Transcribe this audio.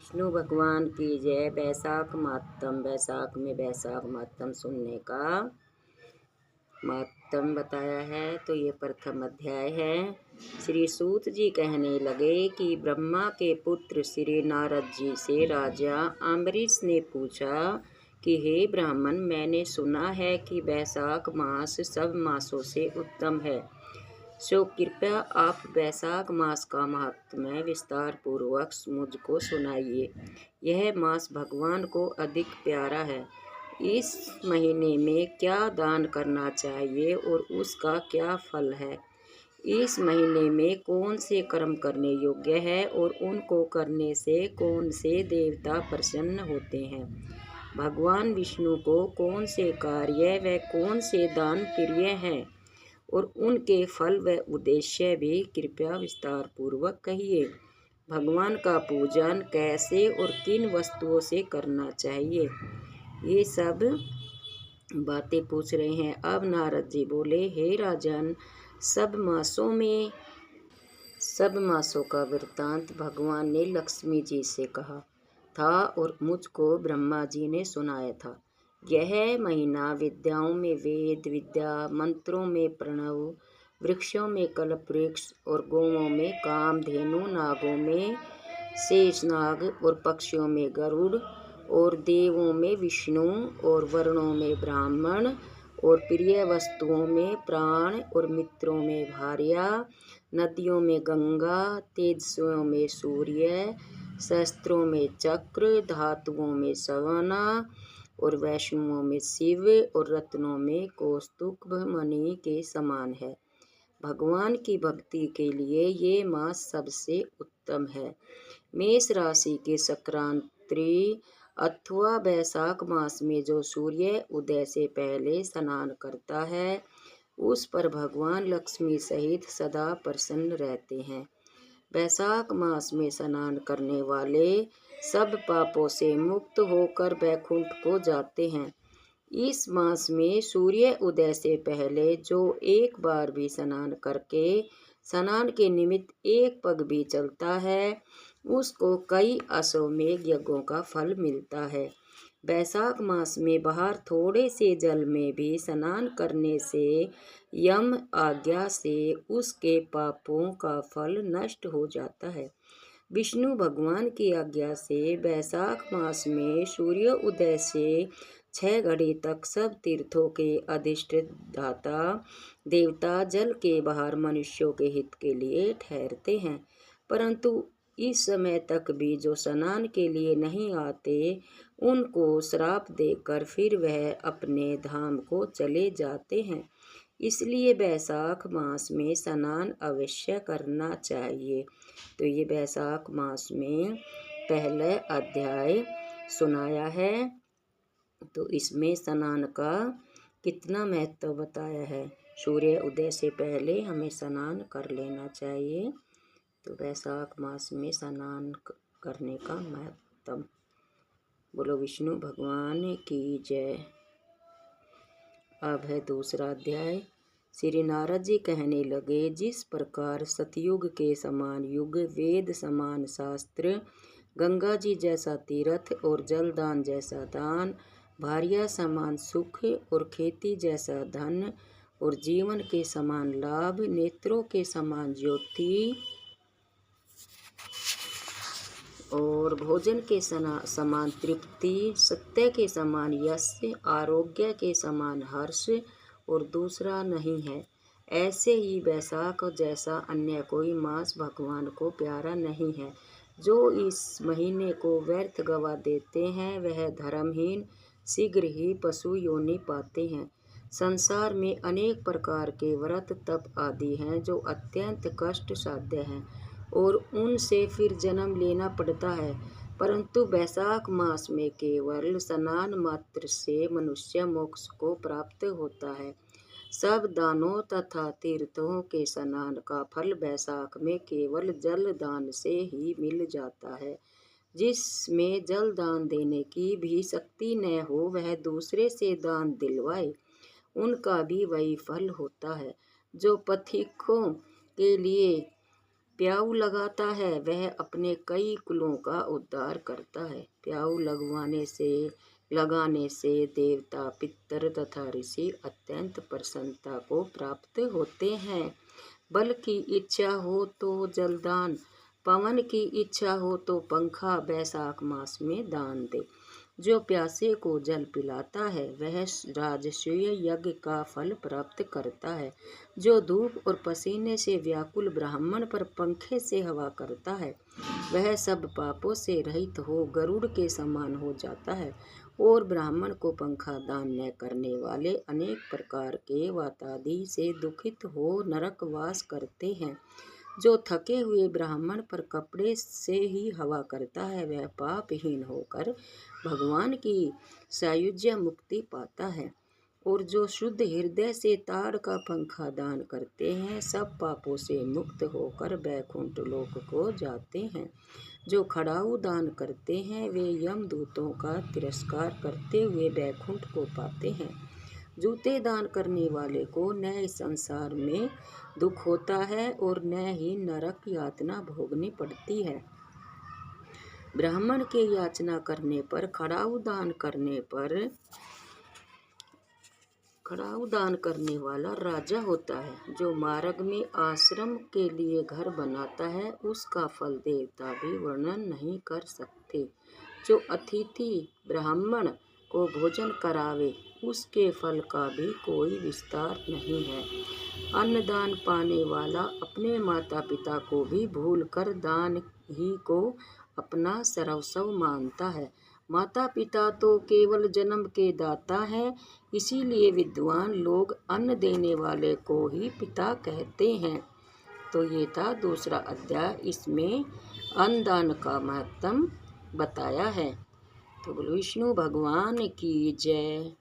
विष्णु भगवान की जय। बैसाख मातम, बैसाख में बैसाख मातम सुनने का मातम बताया है। तो ये प्रथम अध्याय है। श्री सूत जी कहने लगे कि ब्रह्मा के पुत्र श्री नारद जी से राजा अम्बरीश ने पूछा कि हे ब्राह्मण, मैंने सुना है कि बैसाख मास सब मासों से उत्तम है, सो कृपया आप बैसाख मास का महात्म्य विस्तार पूर्वक मुझको सुनाइए। यह मास भगवान को अधिक प्यारा है। इस महीने में क्या दान करना चाहिए और उसका क्या फल है? इस महीने में कौन से कर्म करने योग्य है और उनको करने से कौन से देवता प्रसन्न होते हैं? भगवान विष्णु को कौन से कार्य व कौन से दान प्रिय हैं और उनके फल व उद्देश्य भी कृपया विस्तार पूर्वक कहिए। भगवान का पूजन कैसे और किन वस्तुओं से करना चाहिए, ये सब बातें पूछ रहे हैं। अब नारद जी बोले, हे राजन, सब मासों का वृत्तांत भगवान ने लक्ष्मी जी से कहा था और मुझको ब्रह्मा जी ने सुनाया था। यह महीना विद्याओं में वेद विद्या, मंत्रों में प्रणव, वृक्षों में कल्प वृक्ष और गौओं में कामधेनु, नागों में शेषनाग और पक्षियों में गरुड़ और देवों में विष्णु और वर्णों में ब्राह्मण और प्रिय वस्तुओं में प्राण और मित्रों में भार्या, नदियों में गंगा, तेजस्वियों में सूर्य, शस्त्रों में चक्र, धातुओं में सवना और वैष्णवों में शिव और रत्नों में कौस्तुभ मणि के समान है। भगवान की भक्ति के लिए ये मास सबसे उत्तम है। मेष राशि के संक्रांति अथवा बैसाख मास में जो सूर्य उदय से पहले स्नान करता है, उस पर भगवान लक्ष्मी सहित सदा प्रसन्न रहते हैं। बैसाख मास में स्नान करने वाले सब पापों से मुक्त होकर वैकुंठ को जाते हैं। इस मास में सूर्य उदय से पहले जो एक बार भी स्नान करके स्नान के निमित्त एक पग भी चलता है, उसको कई अश्वमेध यज्ञों का फल मिलता है। बैसाख मास में बाहर थोड़े से जल में भी स्नान करने से यम आज्ञा से उसके पापों का फल नष्ट हो जाता है। विष्णु भगवान की आज्ञा से बैसाख मास में सूर्य उदय से 6 घड़ी तक सब तीर्थों के अधिष्ठाता देवता जल के बाहर मनुष्यों के हित के लिए ठहरते हैं, परंतु इस समय तक भी जो स्नान के लिए नहीं आते, उनको श्राप देकर फिर वह अपने धाम को चले जाते हैं। इसलिए बैसाख मास में स्नान अवश्य करना चाहिए। तो ये बैसाख मास में पहले अध्याय सुनाया है। तो इसमें स्नान का कितना महत्व बताया है। सूर्य उदय से पहले हमें स्नान कर लेना चाहिए। तो बैसाख मास में स्नान करने का महत्व। बोलो विष्णु भगवान की जय। अब है दूसरा अध्याय। श्री नारद जी कहने लगे, जिस प्रकार सतयुग के समान युग, वेद समान शास्त्र, गंगा जी जैसा तीर्थ और जलदान जैसा दान, भार्या समान सुख और खेती जैसा धन और जीवन के समान लाभ, नेत्रों के समान ज्योति और भोजन के समान तृप्ति, सत्य के समान यश, आरोग्य के समान हर्ष और दूसरा नहीं है। ऐसे ही बैसाख जैसा अन्य कोई मास भगवान को प्यारा नहीं है। जो इस महीने को व्यर्थ गवा देते हैं, वह धर्महीन शीघ्र ही पशु योनि पाते हैं। संसार में अनेक प्रकार के व्रत तप आदि हैं जो अत्यंत कष्ट साध्य हैं और उनसे फिर जन्म लेना पड़ता है, परंतु बैसाख मास में केवल स्नान मात्र से मनुष्य मोक्ष को प्राप्त होता है। सब दानों तथा तीर्थों के स्नान का फल बैसाख में केवल जल दान से ही मिल जाता है। जिसमें जल दान देने की भी शक्ति न हो, वह दूसरे से दान दिलवाए, उनका भी वही फल होता है। जो पथिकों के लिए प्याऊ लगाता है वह अपने कई कुलों का उद्धार करता है। प्याऊ लगाने से देवता, पितर तथा ऋषि अत्यंत प्रसन्नता को प्राप्त होते हैं। बल की इच्छा हो तो जलदान, पवन की इच्छा हो तो पंखा बैसाख मास में दान दे। जो प्यासे को जल पिलाता है वह राजसूय यज्ञ का फल प्राप्त करता है। जो धूप और पसीने से व्याकुल ब्राह्मण पर पंखे से हवा करता है वह सब पापों से रहित हो गरुड़ के समान हो जाता है। और ब्राह्मण को पंखा दान न करने वाले अनेक प्रकार के वातादि से दुखित हो नरक वास करते हैं। जो थके हुए ब्राह्मण पर कपड़े से ही हवा करता है वह पापहीन होकर भगवान की सायुज्य मुक्ति पाता है। और जो शुद्ध हृदय से ताड़ का पंखा दान करते हैं सब पापों से मुक्त होकर वैकुंठ लोक को जाते हैं। जो खड़ाऊ दान करते हैं वे यमदूतों का तिरस्कार करते हुए वैकुंठ को पाते हैं। जूते दान करने वाले को न इस संसार में दुख होता है और न ही नरक यातना भोगनी पड़ती है। ब्राह्मण के याचना करने पर खड़ाऊ दान करने वाला राजा होता है। जो मार्ग में आश्रम के लिए घर बनाता है उसका फल देवता भी वर्णन नहीं कर सकते। जो अतिथि ब्राह्मण को भोजन करावे उसके फल का भी कोई विस्तार नहीं है। अन्नदान पाने वाला अपने माता पिता को भी भूलकर दान ही को अपना सर्वस्व मानता है। माता पिता तो केवल जन्म के दाता हैं, इसीलिए विद्वान लोग अन्न देने वाले को ही पिता कहते हैं। तो ये था दूसरा अध्याय, इसमें अन्नदान का महत्व बताया है। तो बोलो विष्णु भगवान की जय।